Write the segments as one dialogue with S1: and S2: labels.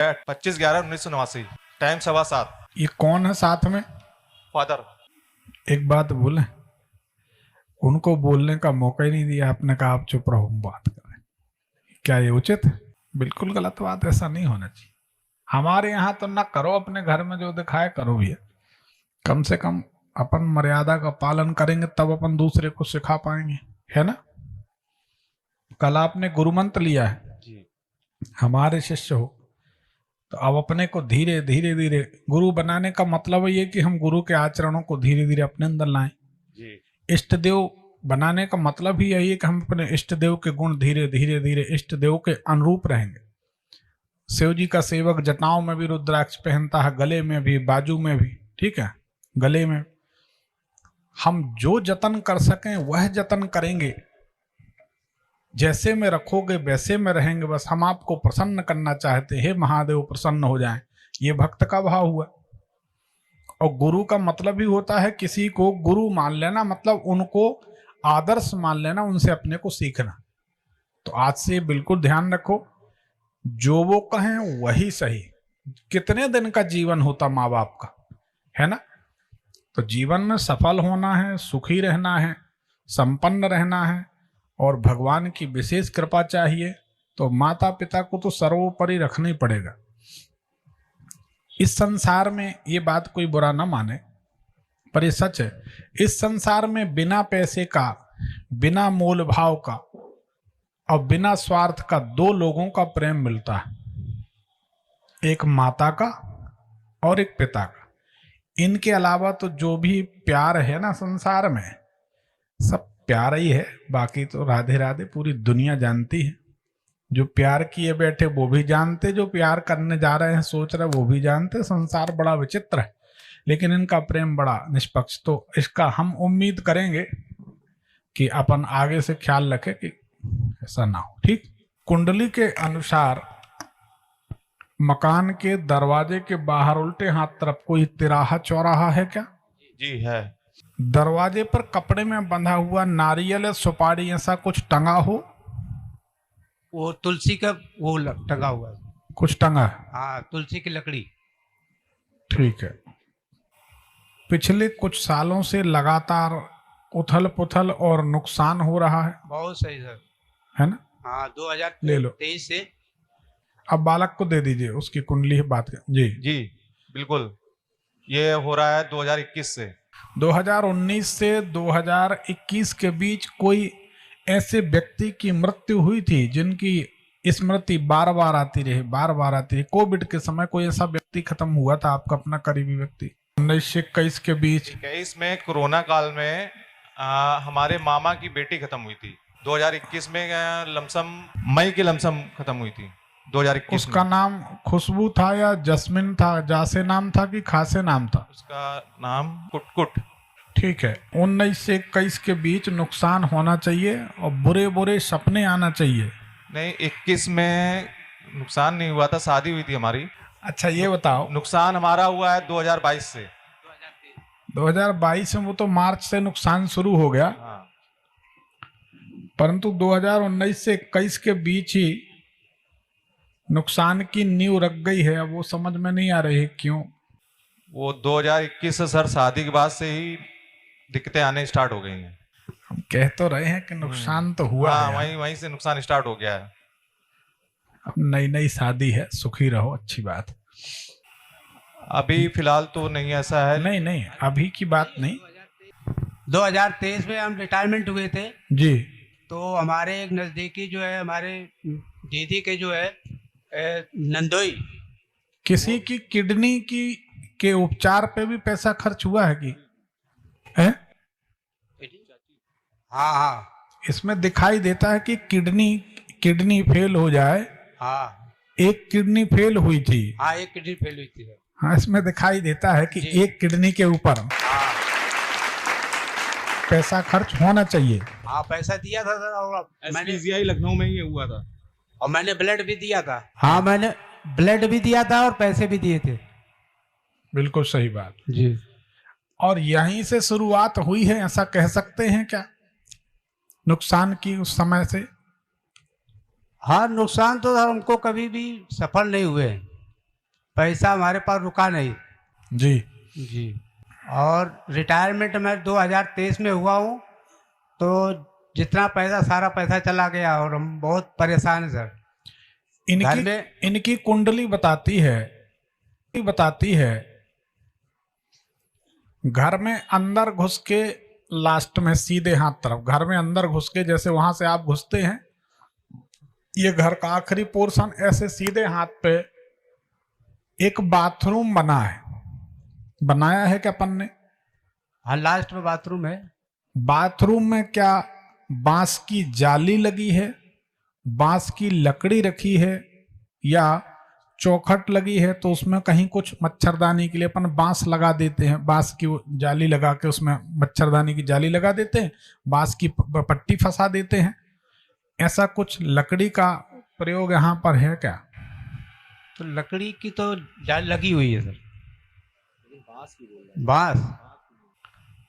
S1: 25/11/1989, time 7:15।
S2: ये कौन है साथ में?
S1: फादर।
S2: एक बात बोले, उनको बोलने का मौका ही नहीं दिया, आपने कहा आप चुप रहो, हम बात करें। क्या ये उचित है? बिल्कुल गलत बात, ऐसा नहीं होना चाहिए। हमारे यहाँ तो ना करो, अपने घर में जो दिखाए करो भैया। कम से कम अपन मर्यादा का पालन करेंगे तब अपन दूसरे को सिखा पाएंगे, है ना। कल आपने गुरु मंत्र लिया है
S1: जी।
S2: हमारे शिष्य हो, तो अब अपने को धीरे धीरे धीरे गुरु बनाने का मतलब ये कि हम गुरु के आचरणों को धीरे धीरे अपने अंदर लाएं।
S1: जी।
S2: इष्ट देव बनाने का मतलब ही यही है कि हम अपने इष्ट देव के गुण धीरे धीरे धीरे इष्ट देव के अनुरूप रहेंगे। शिव जी का सेवक जटाओं में भी रुद्राक्ष पहनता है, गले में भी, बाजू में भी, ठीक है, गले में। हम जो जतन कर सकें वह जतन करेंगे। जैसे में रखोगे वैसे में रहेंगे। बस हम आपको प्रसन्न करना चाहते हैं, महादेव प्रसन्न हो जाएं, ये भक्त का भाव हुआ। और गुरु का मतलब ही होता है किसी को गुरु मान लेना, मतलब उनको आदर्श मान लेना, उनसे अपने को सीखना। तो आज से बिल्कुल ध्यान रखो, जो वो कहें वही सही। कितने दिन का जीवन होता माँ बाप का, है ना। तो जीवन में सफल होना है, सुखी रहना है, संपन्न रहना है, और भगवान की विशेष कृपा चाहिए, तो माता पिता को तो सर्वोपरि रखना ही पड़ेगा। इस संसार में, ये बात कोई बुरा ना माने पर ये सच है, इस संसार में बिना पैसे का, बिना मोल भाव का और बिना स्वार्थ का दो लोगों का प्रेम मिलता है, एक माता का और एक पिता का। इनके अलावा तो जो भी प्यार है ना संसार में, सब प्यार ही है। बाकी तो राधे राधे पूरी दुनिया जानती है। जो प्यार किए बैठे वो भी जानते, जो प्यार करने जा रहे हैं सोच रहे वो भी जानते। संसार बड़ा विचित्र है, लेकिन इनका प्रेम बड़ा निष्पक्ष। तो इसका हम उम्मीद करेंगे कि अपन आगे से ख्याल रखें कि ऐसा ना हो, ठीक। कुंडली के अनुसार मकान के दरवाजे के बाहर उल्टे हाथ तरफ कोई तिराहा चौराहा है क्या?
S1: जी है।
S2: दरवाजे पर कपड़े में बंधा हुआ नारियल या सुपारी ऐसा कुछ टंगा हो?
S3: वो तुलसी का वो टंगा हुआ है।
S2: कुछ टंगा है?
S3: हाँ, तुलसी की लकड़ी।
S2: ठीक है। पिछले कुछ सालों से लगातार उथल पुथल और नुकसान हो रहा है?
S3: बहुत सही सर,
S2: है ना।
S3: हाँ,
S2: ले लो।
S3: 2023 से।
S2: अब बालक को दे दीजिए, उसकी कुंडली बात कर। जी
S1: जी बिल्कुल, ये हो रहा है 2021 से।
S2: 2019 से 2021 के बीच कोई ऐसे व्यक्ति की मृत्यु हुई थी जिनकी स्मृति बार बार आती रही, बार बार आती रही? कोविड के समय कोई ऐसा व्यक्ति खत्म हुआ था आपका अपना करीबी व्यक्ति? 19 से 21 के बीच?
S1: 21 में कोरोना काल में हमारे मामा की बेटी खत्म हुई थी। 2021 में लमसम मई की लमसम खत्म हुई थी 2021
S2: उसका
S1: में।
S2: नाम खुशबू था या जस्मिन था? जासे नाम था कि खासे नाम था?
S1: उसका नाम कुटकुट।
S2: ठीक है। 19 से 21 के बीच नुकसान होना चाहिए और बुरे बुरे सपने आना चाहिए।
S1: नहीं, 21 में नुकसान नहीं हुआ था, शादी हुई थी हमारी।
S2: अच्छा ये बताओ,
S1: नुकसान हमारा हुआ है 2022 से।
S2: 2022 में वो तो मार्च से नुकसान शुरू हो गया।
S1: हाँ।
S2: परंतु 2019 से 21 के बीच ही नुकसान की नींव रख गई है। अब वो समझ में नहीं आ रही है क्यों।
S1: वो 2021 से सर शादी के बाद से ही दिक्कतें आने स्टार्ट हो गई हैं।
S2: हम कह तो रहे हैं कि नुकसान तो हुआ
S1: हाँ,
S2: है।
S1: वहीं से नुकसान स्टार्ट हो गया है।
S2: अब नई नई शादी है, सुखी रहो, अच्छी बात।
S1: अभी फिलहाल तो नहीं ऐसा है।
S2: नहीं नहीं, अभी की बात नहीं।
S3: 2023 में हम रिटायरमेंट हुए थे,
S2: जी।
S3: तो हमारे एक नज़दीकी जो है, हमारे दीदी के जो है नंदोई,
S2: किसी की किडनी के उपचार पे भी पैसा खर्च हुआ है कि है?
S3: हाँ हाँ
S2: इसमें दिखाई देता है कि किडनी फेल हो जाए।
S3: हाँ,
S2: एक किडनी फेल हुई थी।
S3: हाँ, एक किडनी फेल हुई थी।
S2: हाँ, इसमें दिखाई देता है कि एक किडनी के ऊपर
S3: हाँ,
S2: पैसा खर्च होना चाहिए।
S3: हाँ, पैसा दिया था सर, और मैंने
S4: SPCI लखनऊ में ये हुआ था।
S3: और मैंने ब्लड भी दिया था। हाँ, मैंने ब्लड भी दिया था और पैसे भी दिए थे।
S2: बिल्कुल सही बात
S3: जी।
S2: और यहीं से शुरुआत हुई है, ऐसा कह सकते हैं क्या नुकसान की उस समय से?
S3: हाँ, नुकसान तो हमको कभी भी सफल नहीं हुए। पैसा हमारे पास रुका नहीं
S2: जी।
S3: जी। और रिटायरमेंट मैं 2023 में हुआ हूँ, तो जितना पैसा सारा पैसा चला गया और हम बहुत परेशान हैं सर। घर
S2: इनकी
S3: में
S2: इनकी कुंडली बताती है घर में अंदर घुस के लास्ट में सीधे हाथ तरफ, घर में अंदर घुस के जैसे वहां से आप घुसते हैं, ये घर का आखिरी पोर्शन ऐसे सीधे हाथ पे एक बाथरूम बनाया है क्या अपन ने?
S3: हाँ, लास्ट में बाथरूम है।
S2: बाथरूम में क्या बांस की जाली लगी है, बांस की लकड़ी रखी है, या चौखट लगी है? तो उसमें कहीं कुछ मच्छरदानी के लिए अपन बांस लगा देते हैं, बांस की जाली लगा के उसमें मच्छरदानी की जाली लगा देते हैं, बांस की पट्टी फंसा देते हैं। ऐसा कुछ लकड़ी का प्रयोग यहाँ पर है क्या?
S3: तो लकड़ी की तो जाल लगी हुई है सर। बांस।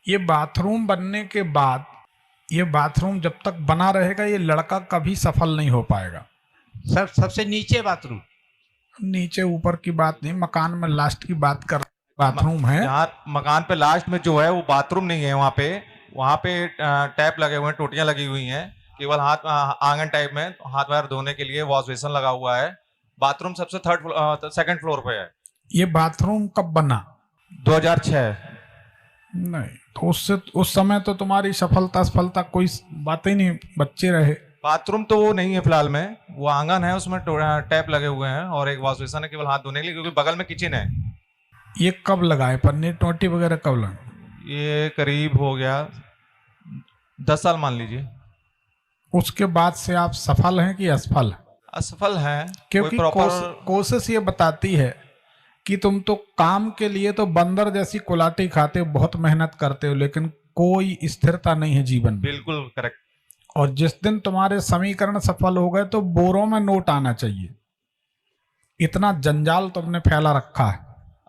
S2: ये बाथरूम बनने के बाद, ये बाथरूम जब तक बना रहेगा, ये लड़का कभी सफल नहीं हो पाएगा।
S3: सर सबसे नीचे बाथरूम।
S2: नीचे ऊपर की बात नहीं, मकान में लास्ट की बात कर, बाथरूम है।
S1: यहाँ मकान पे लास्ट में जो है वो बाथरूम नहीं है, वहाँ पे टैप लगे हुए हैं, टोटियां लगी हुई हैं, केवल हाथ आंगन टाइप में हाथ पैर धोने के लिए वॉश बेसिन लगा हुआ है। बाथरूम सबसे सेकंड फ्लोर पे है।
S2: ये बाथरूम कब बना?
S1: 2006।
S2: नहीं तो उस समय तो तुम्हारी सफलता कोई बात ही नहीं, बच्चे रहे।
S1: बाथरूम तो वो नहीं है फिलहाल में, वो आंगन है, उसमें टैप लगे हुए हैं और एक वॉश बेसिन है केवल हाथ धोने के लिए, क्योंकि बगल में किचन है।
S2: ये कब लगाए पन्नी टोटी वगैरह कब लगे?
S1: ये करीब हो गया 10 साल मान लीजिए।
S2: उसके बाद से आप सफल हैं कि असफल?
S1: असफल है,
S2: क्योंकि कोशिश ये बताती है कि तुम तो काम के लिए तो बंदर जैसी कुलाटी खाते हो, बहुत मेहनत करते हो, लेकिन कोई स्थिरता नहीं है जीवन में।
S1: बिल्कुल करेक्ट।
S2: और जिस दिन तुम्हारे समीकरण सफल हो गए तो बोरों में नोट आना चाहिए। इतना जंजाल तुमने फैला रखा है।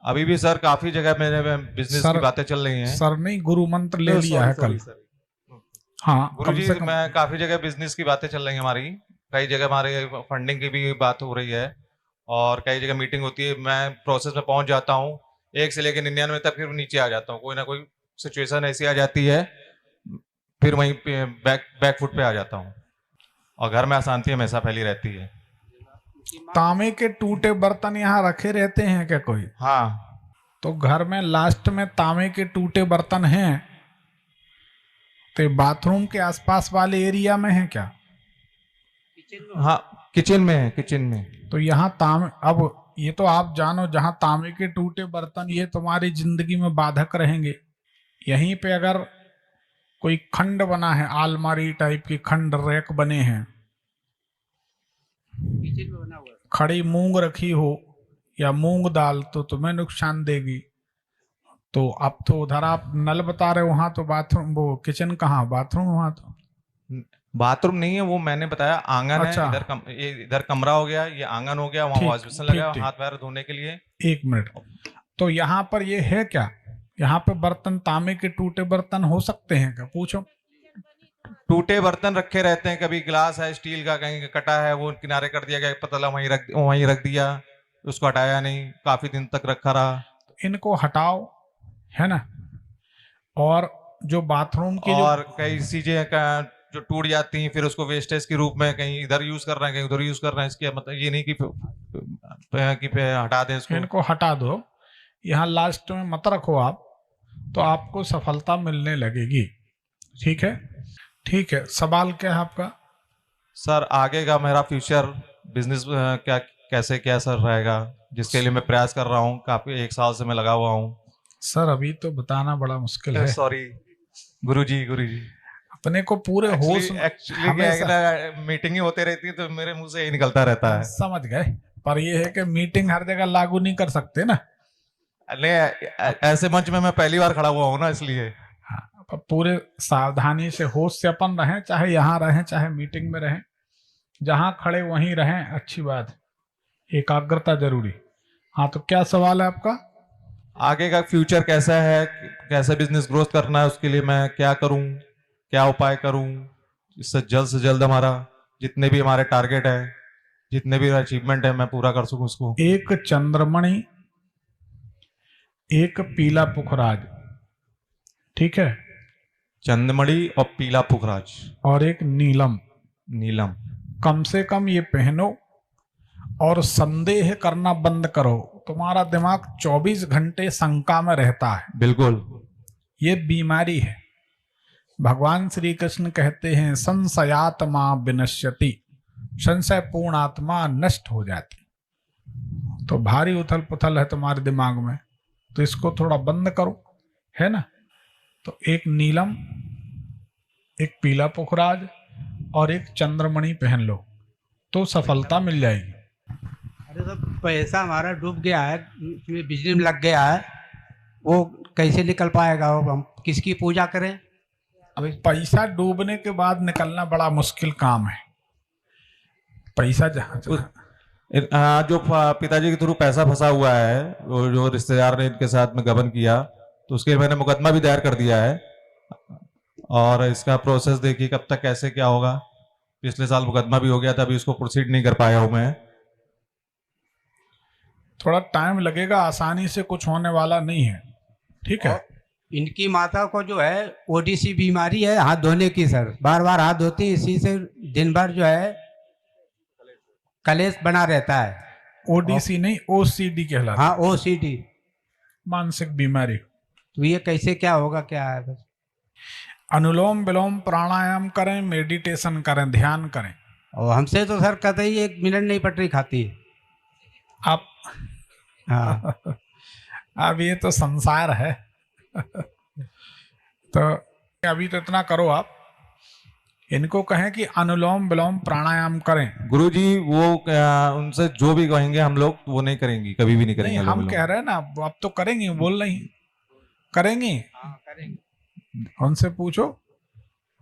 S1: अभी भी सर काफी जगह मेरे बिजनेस की बातें चल रही हैं।
S2: सर नहीं, गुरु मंत्र ले लिया है कल। हाँ
S1: गुरुजी, मैं काफी जगह बिजनेस की बातें चल रही हैं हमारी, कई जगह हमारे फंडिंग की भी बात हो रही है और कई जगह मीटिंग होती है। मैं प्रोसेस में पहुंच जाता हूं, 1 से लेकर 99 तक, फिर नीचे आ जाता हूं। कोई ना कोई सिचुएशन ऐसी आ जाती है, फिर वहीं बैक फुट पे आ जाता हूं और घर में अशांति हमेशा फैली रहती है।
S2: तांबे के टूटे बर्तन यहाँ रखे रहते हैं क्या कोई?
S1: हाँ।
S2: तो घर में लास्ट में तांबे के टूटे बर्तन हैं, तो बाथरूम के आसपास वाले एरिया में है क्या?
S1: हाँ, किचन में है, किचन में।
S2: तो यहाँ तांबे, अब ये तो आप जानो, जहाँ तांबे के टूटे बर्तन ये तुम्हारी जिंदगी में बाधक रहेंगे। यहीं पे अगर कोई खंड बना है, आलमारी टाइप की खंड, रैक बने हैं, खड़ी मूंग रखी हो या मूंग दाल, तो तुम्हें नुकसान देगी। तो अब तो उधर आप नल बता रहे हो, वहां तो बाथरूम, वो किचन कहाँ, बाथरूम वहां तो
S1: बाथरूम नहीं है, वो मैंने बताया आंगन
S2: अच्छा।
S1: है। इधर कमरा हो गया, ये आंगन हो गया, वहाँ वॉश बेसिन लगा हाथ पैर धोने के लिए।
S2: 1 मिनट, तो यहाँ पर ये है क्या? यहाँ पे बर्तन तांबे के टूटे बर्तन हो सकते हैं क्या? पूछो।
S1: टूटे बर्तन रखे रहते हैं, कभी ग्लास है स्टील का, कहीं कटा है वो किनारे कर दिया गया, पता लगा वहीं रख दिया, उसको हटाया नहीं, काफी दिन तक रखा रहा।
S2: इनको हटाओ, है ना। और जो बाथरूम की
S1: और कई चीजें जो टूट जाती हैं, फिर उसको वेस्टेज के रूप में कहीं इधर यूज कर रहे हैं, कहीं उधर यूज कर रहे हैं। इसके मतलब ये नहीं कि हटा दें इसको।
S2: इनको हटा दो, यहाँ लास्ट में मत रखो आप, तो आपको सफलता मिलने लगेगी। ठीक है, ठीक है। सवाल क्या है आपका?
S1: सर आगे का मेरा फ्यूचर बिजनेस क्या सर रहेगा, जिसके लिए मैं प्रयास कर रहा हूँ, काफी 1 साल से मैं लगा हुआ हूँ।
S2: सर अभी तो बताना बड़ा मुश्किल है।
S1: सॉरी गुरुजी।
S2: अपने को पूरे होश
S1: एक्चुअली मीटिंग ही होते रहती है, तो मेरे मुंह से यही निकलता रहता है।
S2: समझ गए, पर ये है कि मीटिंग हर जगह लागू नहीं कर सकते ना।
S1: ऐसे मंच में मैं पहली बार खड़ा हुआ हूँ ना, इसलिए।
S2: हाँ, पूरे सावधानी से होश से अपन रहें, चाहे यहाँ रहें चाहे मीटिंग में रहें, जहाँ खड़े वहीं रहें, अच्छी बात, एकाग्रता जरूरी। हाँ, तो क्या सवाल है आपका?
S1: आगे का फ्यूचर कैसा है, कैसे बिजनेस ग्रोथ करना है, उसके लिए मैं क्या करूं, क्या उपाय करूं, इससे जल्द हमारा जितने भी हमारे टारगेट है जितने भी अचीवमेंट है मैं पूरा कर सकूं उसको।
S2: एक चंद्रमणि, एक पीला पुखराज, ठीक है,
S1: चंद्रमणि और पीला पुखराज,
S2: और एक नीलम।
S1: नीलम।
S2: कम से कम ये पहनो और संदेह करना बंद करो। तुम्हारा दिमाग 24 घंटे शंका में रहता है,
S1: बिल्कुल।
S2: ये बीमारी है। भगवान श्री कृष्ण कहते हैं संशयात्मा विनश्यति, संशय पूर्ण आत्मा नष्ट हो जाती। तो भारी उथल पुथल है तुम्हारे दिमाग में, तो इसको थोड़ा बंद करो, है ना। तो एक नीलम, एक पीला पुखराज और एक चंद्रमणि पहन लो तो सफलता मिल जाएगी।
S3: अरे तो पैसा हमारा डूब गया है, उसमें बिजली में लग गया है, वो कैसे निकल पाएगा? वो हम किसकी पूजा करें?
S2: अब पैसा डूबने के बाद निकलना बड़ा मुश्किल काम है। पैसा जहाँ
S1: जो पिताजी के थ्रू पैसा फंसा हुआ है, वो जो रिश्तेदार ने इनके साथ में गबन किया, तो उसके मैंने मुकदमा भी दायर कर दिया है और इसका प्रोसेस देखिए कब तक कैसे क्या होगा। पिछले साल मुकदमा भी हो गया था, अभी उसको प्रोसीड नहीं कर पाया हूं मैं।
S2: थोड़ा टाइम लगेगा, आसानी से कुछ होने वाला नहीं है, ठीक है।
S3: इनकी माता को जो है ओडीसी बीमारी है, हाथ धोने की सर, बार बार हाथ धोती है, इसी से दिन भर जो है कलेश बना रहता है।
S2: ओडीसी नहीं, ओसीडी कहलाता है।
S3: हाँ, ओसीडी,
S2: मानसिक बीमारी।
S3: तो ये कैसे क्या होगा, क्या है? बस
S2: अनुलोम विलोम प्राणायाम करें, मेडिटेशन करें, ध्यान करें।
S3: और हमसे तो सर कतई 1 मिनट नहीं पटरी खाती है।
S2: आप
S3: हाँ
S2: अब ये तो संसार है। तो अभी तो इतना करो, आप इनको कहें कि अनुलोम विलोम प्राणायाम करें।
S1: गुरुजी वो उनसे जो भी कहेंगे हम लोग वो नहीं करेंगे, कभी भी नहीं करेंगे।
S2: नहीं, हम कह रहे हैं ना, आप तो करेंगी, बोल रही करेंगी।
S3: हाँ, करेंगे।
S2: उनसे पूछो।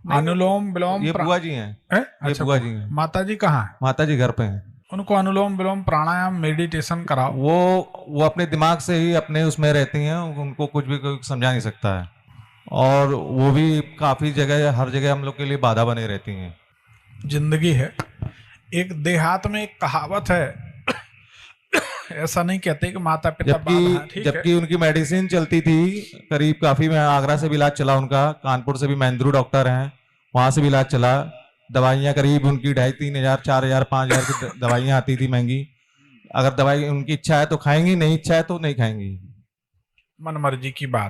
S2: अनुलोम विलोम
S1: ये बुआ जी हैं।
S2: है?
S1: ये
S2: अच्छा,
S1: बुआ जी हैं।
S2: माता जी कहाँ है?
S1: माता जी घर पे हैं।
S2: उनको अनुलोम विलोम प्राणायाम मेडिटेशन कराओ।
S1: वो अपने दिमाग से ही अपने उसमें रहती हैं, उनको कुछ भी कोई समझा नहीं सकता है, और वो भी काफी जगह, हर जगह हम लोग के लिए बाधा बने रहती हैं।
S2: जिंदगी है। एक देहात में एक कहावत है, ऐसा नहीं कहते कि माता पिता बाधा है, ठीक है।
S1: जबकि उनकी मेडिसिन चलती थी करीब, काफी में आगरा से भी इलाज चला उनका, कानपुर से भी महेंद्रू डॉक्टर हैं, वहां से भी इलाज चला। दवाइयाँ करीब उनकी 2,500, 3,000, 4,000, 5,000 की दवाइयाँ आती थी महंगी। अगर दवाई उनकी इच्छा है तो खाएंगी, नहीं इच्छा है तो नहीं खाएंगी।
S2: मन मर्जी की बात।